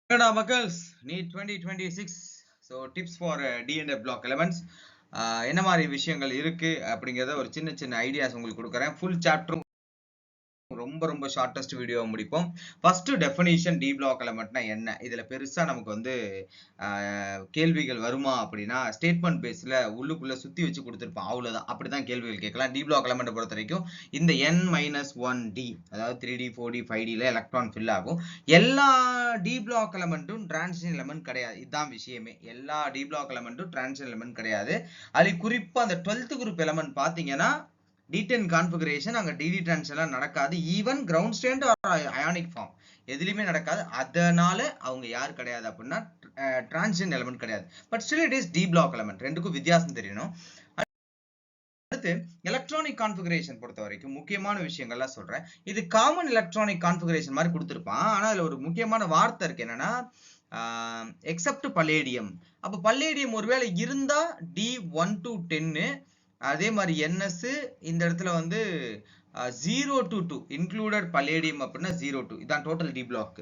Canada Muggles NEET 2026. So tips for D and F block elements. என்ன மாதிரி விஷயங்கள் இருக்கு அப்படிங்கறத ஒரு சின்ன சின்ன ஐடியாஸ் உங்களுக்கு கொடுக்குறேன். ஃபுல் சாப்டர் ரொம்ப ஷார்ட்டஸ்ட் வீடியோ முடிப்போம். ஃபர்ஸ்ட் டெஃபினிஷன் டி பிளாக் எலிமெண்ட்னா என்ன, இதுல பெருசா நமக்கு வந்து கேள்விகள் வருமா அப்படின்னா ஸ்டேட்மெண்ட் பேஸ்ல உள்ளுக்குள்ள சுத்தி வச்சு கொடுத்துருப்பான், அவ்வளவுதான். அப்படிதான் கேள்விகள் கேட்கலாம். டி பிளாக் எலிமெண்ட் பொறுத்த வரைக்கும் இந்த n-1d அதாவது 3d 4d 5d electron fill ஆகும். எல்லா டி பிளாக் எலிமெண்ட்டும் டிரான்சிஷன் எலிமெண்ட் கிடையாது. இதுதான் விஷயமே. எல்லா டி பிளாக் எலிமெண்ட்டும் டிரான்சிஷன் எலிமெண்ட் கிடையாது. அது குறிப்பா அந்த 12th குரூப் எலிமெண்ட் பாத்தீங்கன்னா D10 கான்ஃபிகரேஷன் அங்க DD டிரான்ஸ்ஃபர் நடக்காது. Even ground state or ionic form எதுலயுமே நடக்காது. அதனால அவங்க யார் கிடையாது அப்படின்னா டிரான்சிஷன் எலிமெண்ட் கிடையாது. But still it is D block element. ரெண்டுக்கும் வித்தியாசம் தெரியணும். அடுத்து எலக்ட்ரானிக் கான்ஃபிகரேஷன் பொறுத்த வரைக்கும் முக்கியமான விஷயங்கள்லாம் சொல்றேன். இது காமன் எலக்ட்ரானிக் கான்ஃபிகரேஷன் மாதிரி கொடுத்துருப்பான். ஆனா அதுல ஒரு முக்கியமான வார்த்தை இருக்கு, என்னன்னா எக்ஸப்ட் பல்லேடியம். அப்ப பல்லேடியம் ஒருவேளை இருந்தா D1 to 10, அதே மாதிரி NS இந்த இடத்துல வந்து 0 to 2 இன்க்ளூடட் பல்லேடியம் அப்படின்னா 0 to இதான் டோட்டல் டி பிளாக்.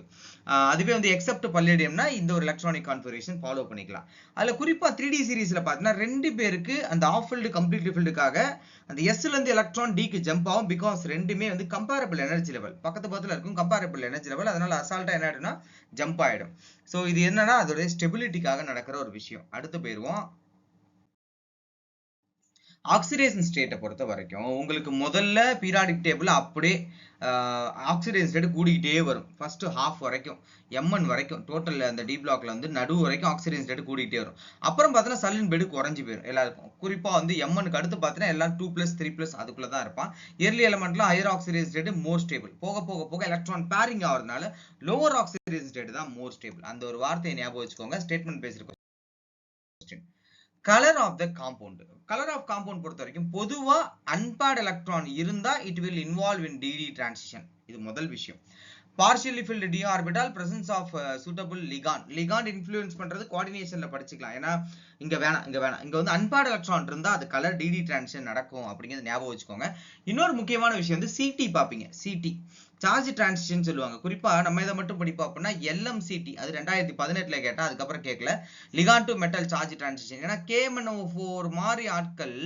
அதுவே வந்து எக்ஸப்ட் பல்லேடியம்னா இந்த ஒரு எலக்ட்ரானிக் கான்ஃபிகரேஷன் ஃபாலோ பண்ணிக்கலாம். அதுல குறிப்பா 3D சீரீஸ்ல பார்த்தீங்கன்னா 2 பேருக்கு அந்த ஆஃப் ஃபீல்டு கம்ப்ளீட் ஃபீல்டுக்காக அந்த எஸ்ல இருந்து எலக்ட்ரான் டிக்கு ஜம்ப் ஆகும். பிகாஸ் ரெண்டுமே வந்து கம்பேரபிள் எனர்ஜி லெவல் பக்கத்து பக்கத்துல இருக்கும், கம்பேரபிள் எனர்ஜி லெவல். அதனால அசால்ட்டா என்ன ஆயிடும்னா ஜம்ப் ஆயிடும். ஸோ இது என்னன்னா அதோட ஸ்டெபிலிட்டிக்காக நடக்கிற ஒரு விஷயம். அடுத்து போயிருவோம். ஆக்சிடேஷன் ஸ்டேட்டை பொறுத்த வரைக்கும் உங்களுக்கு முதல்ல பீரியாடிக் டேபிள் அப்படியே ஆக்சிடேஷன் ஸ்டேட் கூடிக்கிட்டே வரும். ஃபர்ஸ்ட் ஹாஃப் வரைக்கும் Mn வரைக்கும் டோட்டல் அந்த டி பிளாக்ல வந்து நடு வரைக்கும் ஆக்சிடேஷன் ஸ்டேட் கூடிக்கிட்டே வரும். அப்புறம் பார்த்தீங்கன்னா சல்லின் பெட் குறைஞ்சு போயிடும் எல்லாருக்கும். குறிப்பா வந்து Mnக்கு அடுத்து பார்த்தீங்கன்னா எல்லாம் 2+, 3+ அதுக்குள்ள தான் இருப்பான். இயர்லி எலிமெண்ட்ல higher oxidation state more stable. போக போக போக எலக்ட்ரான் பேரிங் ஆகிறதுனால லோவர் ஆக்சிடேஷன் ஸ்டேட் தான் மோர் ஸ்டேபிள். அந்த ஒரு வார்த்தையை ஞாபகம் வச்சுக்கோங்க. Statement based question. Colour of the compound. Colour of compound பொறுத்த வரைக்கும் பொதுவா அன்பேர்ட் எலக்ட்ரான் இருந்தா it will involve in DD transition. இது முதல் விஷயம். Partially filled d orbital presence of suitable ligand. Ligand influence பண்றது கோஆர்டினேஷன்ல படிச்சுக்கலாம். ஏன்னா இங்க வேணாம் இங்க வந்து அன்பேர்ட் எலக்ட்ரான் இருந்தா அது கலர் DD டிரான்சிஷன் நடக்கும் அப்படிங்கிறது ஞாபகம் வச்சுக்கோங்க. இன்னொரு முக்கியமான விஷயம் வந்து CT பாப்பீங்க. CT சார்ஜ் டிரான்சிஷன் சொல்லுவாங்க. குறிப்பா நம்ம இதை மட்டும் படிப்போம் அப்படின்னா LMCT, அது 2018ல கேட்டா, அதுக்கப்புறம் கேட்கல. Ligand to metal charge transition. ஏன்னா KMnO4 மாதிரி ஆட்கள்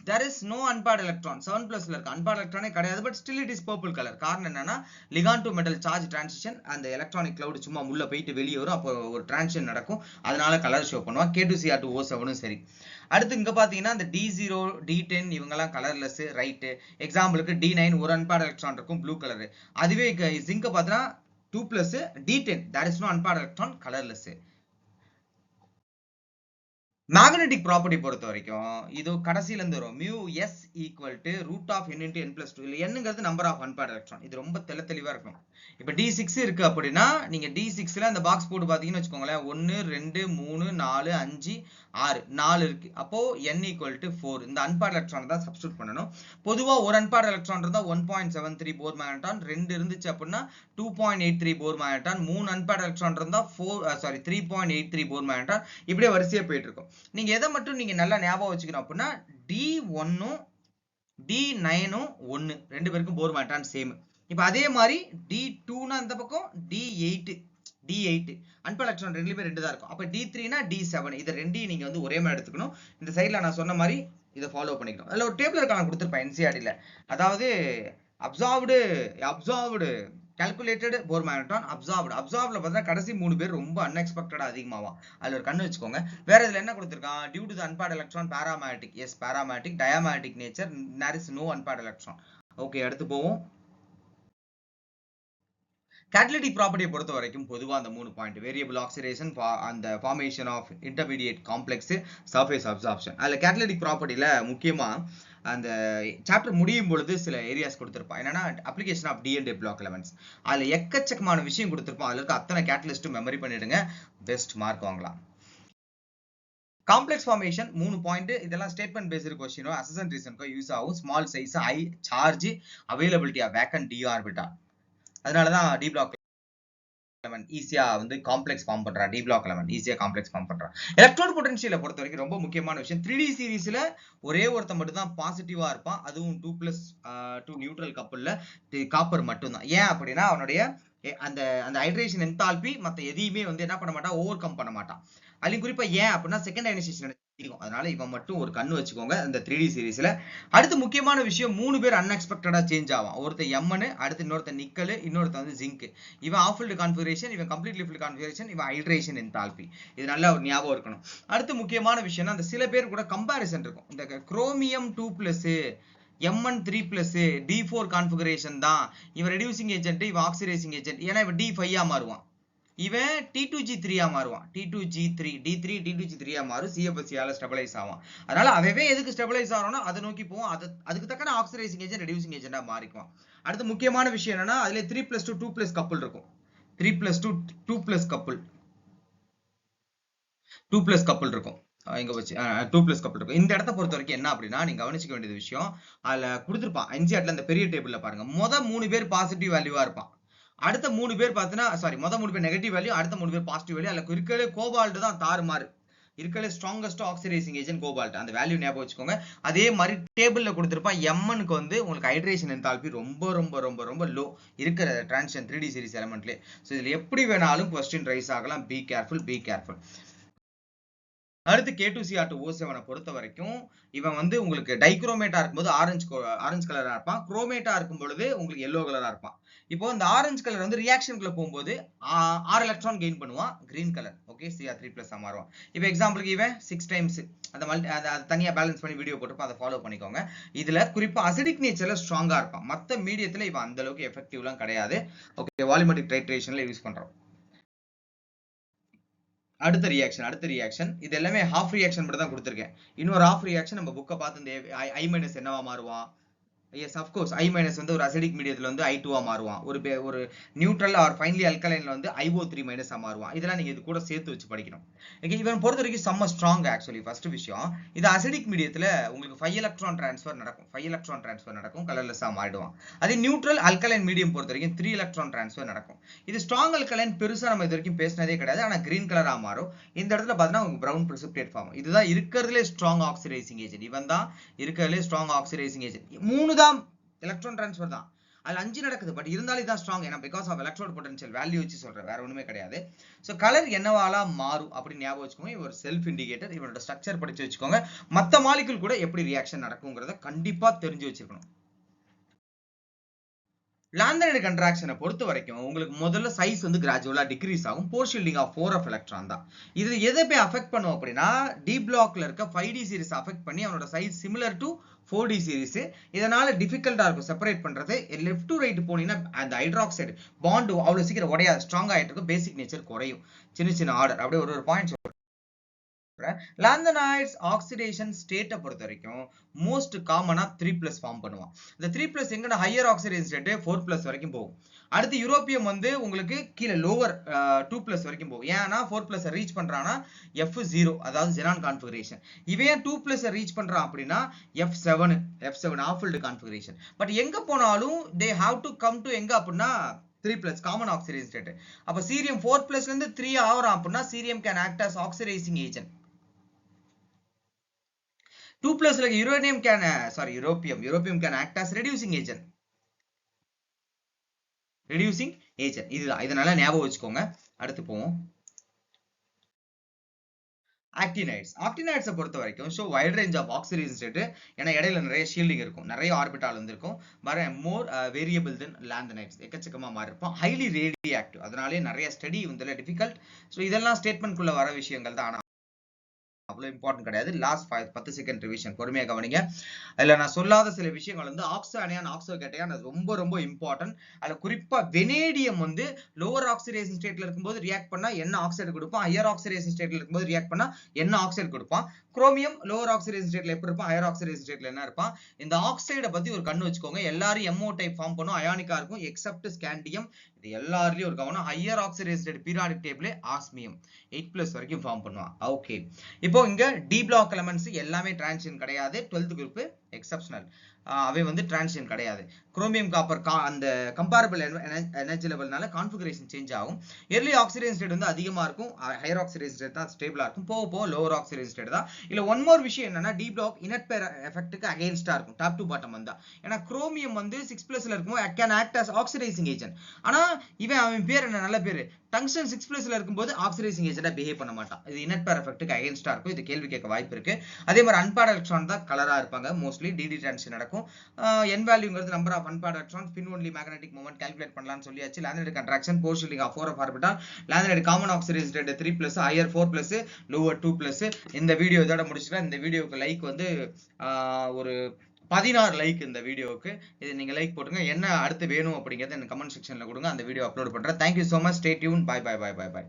there is no unpaired electron 7+ இருக்கு, unpaired electron கிடையாது. But still it is purple colour. காரணம் என்னன்னா ligand to metal charge transition, அந்த எலக்ட்ரானிக் கிளவுட் சும்மா உள்ள போயிட்டு வெளியே வரும், அப்போ ஒரு டிரான்சிஷன் நடக்கும், அதனால கலர் ஷோ பண்ணுவான். K2Cr2O7 சரி. அடுத்து இங்க பாத்தீங்கன்னா இந்த D0 D10 இவங்கெல்லாம் கலர்லெஸ். ரைட்டு. எக்ஸாம்பிளுக்கு D9 ஒரு அன்பேர்ட் எலக்ட்ரான் இருக்கும், ப்ளூ கலர். அதுவே ஜிங்க பாத்தீங்கன்னா 2+, D10 there is no unpaired electron, colourless. Magnetic property பொறுத்த வரைக்கும் இது கடைசியில இருந்து வரும். Mu S equal to root of n into n+2. இல்லை என்னங்கிறது நம்பர் ஆஃப் அன்பேர்ட் எலக்ட்ரான். இது ரொம்ப தெளிவா இருக்கும். இப்போ D6 இருக்கு அப்படின்னா நீங்க D6ல அந்த பாக்ஸ் போட்டு பாத்தீங்கன்னு வச்சுக்கோங்களேன், 1 2 3 4 5 6 4 இருக்கு. அப்போ n ஈக்குவல் டு 4. இந்த அன்பேர்ட் எலக்ட்ரான் தான் சப்ஸ்டியூட் பண்ணணும். பொதுவா ஒரு அன்பேர்ட் எலக்ட்ரான் இருந்தா 1.73 போர் மேக்னட்டான், 2 இருந்துச்சு அப்படின்னா 2.83 போர் மேக்னட்டான், 3 அன்பேர்ட் எலக்ட்ரான் இருந்தா 3.83 போர் மேக்னட்டான். இப்படியே வரிசையா போயிட்டு இருக்கும். நீங்க எதை மட்டும் நீங்க நல்லா ஞாபகம் வச்சுக்கணும் அப்படின்னா D1ம் D9ம் 1 ரெண்டு பேருக்கும் போர் மேக்னட்டான் சேம். இப்ப அதே மாதிரி D2னா அந்த பக்கம் D8 அன்பேர்ட் எலக்ட்ரான் ரெண்டுலயுமே 2 தான் இருக்கும். அப்ப D3னா D7. இத ரெண்டையும் நீங்க வந்து ஒரே மாதிரி எடுத்துக்கணும். இந்த சைடுல நான் சொன்ன மாதிரி இதை ஃபாலோ பண்ணிக்கணும். அதுல ஒரு டேபிள் நான் கொடுத்திருப்பேன் NCERTல. அதாவது அப்சார்ப்டு calculated போர் மேக்னட்டான், அப்சார்ப்ல பார்த்தீங்கன்னா கடைசி 3 பேர் ரொம்ப அன்எக்ஸ்பெக்டடா அதிகமாகும். அதுல ஒரு கண்ணு வச்சுக்கோங்க. வேற இதுல என்ன கொடுத்திருக்கான், due to the unpaired electron paramagnetic. Yes paramagnetic. Diamagnetic nature, there is no unpaired electron. Okay, அடுத்து போவோம். கேட்டலிட்டிக் ப்ராப்பர்ட்டியை பொறுத்த வரைக்கும் பொதுவா அந்த 3 பாயிண்ட், வேரியபிள் ஆக்சிடேஷன், அந்த formation of intermediate complex, surface absorption. அதுல கேட்டலிட்டிக் ப்ராப்பர்ட்டியில முக்கியமா அந்த சாப்டர் முடியும் பொழுது சில ஏரியாஸ் கொடுத்திருப்பான். என்னன்னா application of D&A black elements. அதுல எக்கச்சக்கமான விஷயம் கொடுத்திருப்பான். அதுல இருக்க அத்தனை கேட்டலிஸ்ட் மெமரி பண்ணிடுங்க, பெஸ்ட் மார்க் வாங்கலாம். Complex formation 3 point. இதெல்லாம் ஸ்டேட்மெண்ட் பேஸ்டு கொஸ்டினோ அசசன்ட் ரீசனுக்கோ யூஸ் ஆகும். Small size, high charge, availability of vacant d orbital. அதனாலதான் டி பிளாக் ஈஸியா வந்து காம்ப்ளெக்ஸ் ஃபார்ம் பண்றான். டி பிளாக் எலிமெண்ட் ஈஸியா காம்ப்ளெக்ஸ் ஃபார்ம் பண்றான். எலக்ட்ரான் பொட்டன்ஷியலை பொறுத்த வரைக்கும் ரொம்ப முக்கியமான விஷயம், 3D சீரீஸ்ல ஒரே ஒருத்த மட்டும் தான் பாசிட்டிவா இருப்பான். அதுவும் 2+2 நியூட்ரல் கப்பல்ல காப்பர் மட்டும் தான். ஏன் அப்படின்னா அவனுடைய அந்த அந்த ஹைட்ரேஷன் என்தால்பி மத்த எதையுமே வந்து என்ன பண்ண மாட்டான், ஓவர் கம் பண்ண மாட்டான். அதுலயும் குறிப்பா ஏன் அப்படின்னா செகண்ட் அயனைசேஷன் நடக்கும். அதனால இவன் மட்டும் ஒரு கண்ணு வச்சுக்கோங்க இந்த 3D சீரிஸ்ல. அடுத்து முக்கியமான விஷயம், 3 பேர் அன்எக்ஸ்பெக்டடா சேஞ்ச் ஆவான். ஒருத்தர் எம்என், அடுத்து இன்னொருத்தர் நிக்கல், இன்னொருத்தர் வந்து ஜிங்க். இவன் ஆஃப் ஃபில்ட் கான்ஃபிகரேஷன், இவன் கம்ப்ளீட்லி ஃபில்ட் கான்ஃபிகரேஷன், இவன் ஹைட்ரேஷன் என்தால்பி. இது நல்லா ஒரு ஞாபகம் இருக்கணும். அடுத்து முக்கியமான விஷயம்னா அந்த சில பேர் கூட கம்பாரிசன் இருக்கும். இந்த குரோமியம் 2+, Mn 3+, D4 கான்ஃபிகரேஷன் தான் இவன் ரெடியூசிங் ஏஜென்ட், இவன் ஆக்சிடைசிங் ஏஜென்ட். ஏன்னா இவன் D5 மாறுவான், இவன் T2G3 மாறுவான். T2G3 D3 T2G3 மாறும். CFC ஆல ஸ்டெபிலைஸ் ஆவான். அதனால அவவே எதுக்கு ஸ்டெபிலைஸ் ஆறோம்னா அதை நோக்கி போவோம். அதுக்கு தக்கன ஆக்சிடைசிங் ஏஜென்ட் ரெடியூசிங் ஏஜென்ட்டா மாறிக்குவான். அடுத்து முக்கியமான விஷயம் என்னன்னா அதுல 3+2 2+ கப்புள் இருக்கும். 3+2 2+ கப்புள் 2+ கப்புள் இருக்கும். இங்க வச்சு 2+ கப்புள் இருக்கும். இந்த இடத்த பொறுத்த வரைக்கும் என்ன அப்படின்னா நீங்க கவனிச்சுக்க வேண்டியது விஷயம், அதுல கொடுத்துருப்பான் NCERT இந்த பெரிய டேபிள்ல பாருங்க. 3 பேர் பாசிட்டிவ் வேல்யூவா இருப்பான். அடுத்த 3 பேர் பார்த்தீங்கன்னா 3 பேர் நெகட்டிவ் வேல்யூ, அடுத்த 3 பேர் பாசிட்டிவ் வேல்யூ. அதுல இருக்கலே கோபால்ட் தான் தாறுமாறு, இருக்கலே ஸ்ட்ராங்கஸ்ட் ஆக்சிடைசிங் ஏஜென்ட் கோபால்ட். அந்த வேல்யூ ஞாபகம் வச்சுக்கோங்க. அதே மாதிரி டேபிள்ல கொடுத்திருப்பான் Mnக்கு வந்து உங்களுக்கு ஹைட்ரேஷன் என்தால்பி ரொம்ப ரொம்ப ரொம்ப ரொம்ப லோ இருக்கிற டிரான்சிஷன் 3D சீரிஸ் எலிமெண்ட்லயே. சோ இதுல எப்படி வேணாலும் क्वेश्चन ரைஸ் ஆகலாம். Be careful. அடுத்து K2Cr2O7 பொறுத்த வரைக்கும் இவன் வந்து உங்களுக்கு டைக்ரோமேட்டா இருக்கும்போது ஆரஞ்சு கலரா இருப்பான். குரோமேட்டா இருக்கும் பொழுது உங்களுக்கு எல்லோ கலரா இருப்பான். இப்போ இந்த ஆரஞ்சு கலர் வந்து ரியாக்ஷனுக்குள்ள போகும்போது 6 எலக்ட்ரான் கெயின் பண்ணுவான். Green colour okay Cr3+ மாறுவான். இப்போ எக்ஸாம்பிளுக்கு இவன் 6 டைம்ஸ் அந்த தனியா பேலன்ஸ் பண்ணி வீடியோ போட்டுப்போம், அதை ஃபாலோ பண்ணிக்கோங்க. இதுல குறிப்பா அசிடிக் நேச்சர்ல ஸ்ட்ராங்கா இருப்பான். மத்த மீடியத்துல இவன் அந்த அளவுக்கு எஃபெக்டிவ்லாம் கிடையாது. ஓகே வால்யூமெட்ரிக் டைட்ரேஷன்ல யூஸ் பண்றோம். அடுத்த ரியாக்ஷன் இது எல்லாமே ஹாஃப் ரியாக்ஷன் மட்டும் தான் கொடுத்துருக்கேன். இன்னொரு ஹாஃப் ரியாக்ஷன் நம்ம புக்கை பார்த்து இந்த I- என்னவா மாறுவான். எஸ் அஃப்கோர்ஸ் I- வந்து ஒரு அசிடிக் மீடியத்துல வந்து I2 மாறுவான். ஒரு நியூட்ரல் ஆர் ஃபைனலி அல்கலைன்ல வந்து IO3- மாறுவான். இதெல்லாம் நீங்க இது கூட சேர்த்து வச்சு படிக்கணும். ஓகே இவன் பொறுத்த வரைக்கும் செம்ம ஸ்ட்ராங். ஆக்சுவலி ஃபர்ஸ்ட் விஷயம், இது அசிடிக் மீடியத்துல உங்களுக்கு 5 எலக்ட்ரான் டிரான்ஸ்ஃபர் நடக்கும். கலர்லெஸ்ஸா மாறிடுவான். அதே நியூட்ரல் அல்கலைன் மீடியம் பொறுத்த வரைக்கும் 3 எலக்ட்ரான் டிரான்ஸ்ஃபர் நடக்கும். இது ஸ்ட்ராங் அல்கலைன் பெருசா நம்ம இது வரைக்கும் பேசினதே கிடையாது. ஆனா கிரீன் கலரா மாறும். இந்த இடத்துல பார்த்தீங்கன்னா உங்களுக்கு பிரவுன் பிரிசிபிடேட் ஃபார்ம். இதுதான் இருக்கிறதுலே ஸ்ட்ராங் ஆக்சிடைசிங் ஏஜென்ட். இவன் தான் இருக்கிறதுலே ஸ்ட்ராங் ஆக்சிடைசிங் ஏஜென்ட். 3 தான் எலக்ட்ரான் டிரான்ஸ்ஃபர் தான், அதுல 5 நடக்குது. பட் இருந்தாலும் இதான் ஸ்ட்ராங். ஏன்னா because of electrode potential value வச்சு சொல்றேன், வேற ஒண்ணுமே கிடையாது. சோ கலர் என்னவாலா மாறும் அப்படின்னு ஞாபகம் வச்சுக்கோங்க. இவர் செல்ஃப் இண்டிகேட்டர். இவரோட ஸ்ட்ரக்சர் படிச்சு வச்சுக்கோங்க. மத்த மாலிகுல் கூட எப்படி ரியாக்ஷன் நடக்குங்கிறத கண்டிப்பா தெரிஞ்சு வச்சிருக்கணும். லாந்தனைடு கண்ட்ராக்ஷனை பொறுத்த வரைக்கும் உங்களுக்கு முதல்ல சைஸ் வந்து கிராஜுவலா டிக்ரீஸ் ஆகும். போர் ஷீல்டிங் ஆஃப் 4 ஆஃப் எலக்ட்ரான் தான். இது எதை போய் அஃபெக்ட் பண்ணும் அப்படின்னா டி பிளாக்ல இருக்க 5D சீரிஸ் அஃபெக்ட் பண்ணி அவனோட size similar to 4D series. இதனால டிஃபிகல்ட்டா இருக்கும் செப்பரேட் பண்றது. லெஃப்ட் டு ரைட் போனீங்கன்னா அந்த ஹைட்ராக்சைடு பாண்ட் அவ்வளவு சீக்கிரம் உடையாது, ஸ்ட்ராங் ஆயிட்டு இருக்கும். பேசிக் நேச்சர் குறையும். சின்ன ஆர்டர் அப்படியே ஒரு பாயிண்ட். லாந்தனைட்ஸ் ஆக்சிடேஷன் ஸ்டேட்டை பொறுத்த வரைக்கும் மோஸ்ட் காமனா 3+ ஃபார்ம் பண்ணுவான். இந்த 3+ எங்கன்னா ஹையர் ஆக்சிடேஷன் ஸ்டேட் 4+ வரைக்கும் போகும். அடுத்து யூரோப்பியம் வந்து உங்களுக்கு கீழே லோவர் 2+ வரைக்கும் போகும். ஏன்னா 4+ ரீச் பண்றானா F0 அதாவது ஜெனான் கான்ஃபிகரேஷன். இவன் 2+ ரீச் பண்றான் அப்படின்னா F7 of field configuration. But எங்க போனாலும் they have to come to எங்க அப்படின்னா 3+ காமன் ஆக்சிடேஷன் ஸ்டேட். அப்ப சீரியம் 4+ இருந்து 3 ஆகுறான் அப்படின்னா cerium can act as oxidising agent. 2+ like uranium can europium can act as reducing agent. இதுதான். இதனால ஞாபகம் வச்சுக்கோங்க. அடுத்து போவோம். ஆக்டினைட்ஸ் பொறுத்த வரைக்கும் show wide range of oxidation state. ஏன்னா இடையில நிறைய ஷீல்டிங் இருக்கும், நிறைய ஆர்பிட்டால் இருக்கும். More variable then lanthanides. எக்கச்சக்கமா மாறி இருப்போம். Highly radioactive. அதனாலே நிறைய ஸ்டடி வந்து டிஃபிகல்ட். ஸோ இதெல்லாம் ஸ்டேட்மெண்ட் குள்ள வர விஷயங்கள் தான். அவ்வளவு இம்பார்ட்டன்ட் கிடையாது. லாஸ்ட் 10 செகண்ட் ரிவிஷன் பொறுமையா கவனிங்க. அதுல நான் சொல்லாத சில விஷயங்கள் வந்து ஆக்சோ அயன் ஆக்சோ கேட்டையான் ரொம்ப ரொம்ப இம்பார்ட்டன்ட். அதுல குறிப்பா வெனேடியம் வந்து லோவர் ஆக்சிடேஷன் ஸ்டேட்ல இருக்கும்போது ரியாக்ட் பண்ணா என்ன ஆக்சைடு கொடுப்பான், ஹையர் ஆக்சிடேஷன் ஸ்டேட்ல இருக்கும்போது ரியாக்ட் பண்ணா என்ன ஆக்சைடு கொடுப்பான். குரோமியம் லோவர் ஆக்சிடேஷன் ஸ்டேட்ல எப்படி இருப்பான், ஹையர் ஆக்சிடேஷன் ஸ்டேட்ல என்ன இருப்பான். இந்த ஆக்சைடை பத்தி ஒரு கண்ணு வச்சுக்கோங்க. எல்லாரும் MO டைப் ஃபார்ம் பண்ணும், அயானிக்கா இருக்கும் எக்ஸப்ட் ஸ்காண்டியம். இது எல்லாருலயும் ஒரு கவனம். Higher oxidation state periodic table osmium 8+ வரைக்கும் ஃபார்ம் பண்ணுவான். ஓகே இப்போ இங்க டி பிளாக் எலிமெண்ட்ஸ் எல்லாமே டிரான்சிஷன் கிடையாது. 12th group exceptional. அவை வந்து டிரான்சிஷன் கிடையாது. குரோமியம் காப்பர் அந்த கம்பேரபிள் எனர்ஜி லெவல்னால கான்ஃபிகரேஷன் சேஞ்ச் ஆகும். எர்லி ஆக்சிடேஷன் ஸ்டேட் வந்து அதிகமா இருக்கும், ஹையர் ஆக்சிடேஷன் ஸ்டேட் தான் ஸ்டேபிளா இருக்கும், போக போக லோவர் ஆக்சிடேஷன் ஸ்டேட் தான். இல்ல ஒன் மோர் விஷயம் என்னன்னா டி பிளாக் இனட் பேர் எஃபெக்ட்டுக்கு அகைன்ஸ்டா இருக்கும் டாப் டு பாட்டம் வந்தா. ஏன்னா குரோமியம் வந்து 6+ இருக்கும்போது can act as oxidising agent. ஆனா அவன் பேர் என்ன, நல்ல பேரு, டங்ஸ்டன் 6+ இருக்கும்போது ஆக்சிடைசிங் ஏஜென்ட்டா பிஹேவ் பண்ண மாட்டான். இது இனட் பேர் எஃபெக்ட்டுக்கு அகைன்ஸ்டா இருக்கும். இது கேள்வி கேட்க வாய்ப்பு இருக்கு. அதே மாதிரி அன்பேர்ட் எலக்ட்ரான் தான் கலரா இருப்பாங்க மோஸ்ட்லி. டிடி டிரான்சிஷன் நடக்கும். என் வேல்யூங்கிறது number of unpaired electron, spin only magnetic moment calculate பண்ணலாம்னு சொல்லியாச்சு. Lanthanide contraction, poor shielding of 4 of orbital, lanthanide common oxidise rate 3+, higher 4+, lower 2+. இந்த வீடியோ இதோட முடிச்சுக்கலாம். இந்த வீடியோக்கு லைக் வந்து ஒரு 16 லைக் இந்த வீடியோவுக்கு. இது நீங்க லைக் போட்டுங்க. என்ன அடுத்து வேணும் அப்படிங்கறத எனக்கு கமெண்ட் செக்ஷன்ல கொடுங்க, அந்த வீடியோ அப்லோட் பண்றேன். Thank you so much. Stay tuned. Bye bye bye bye by.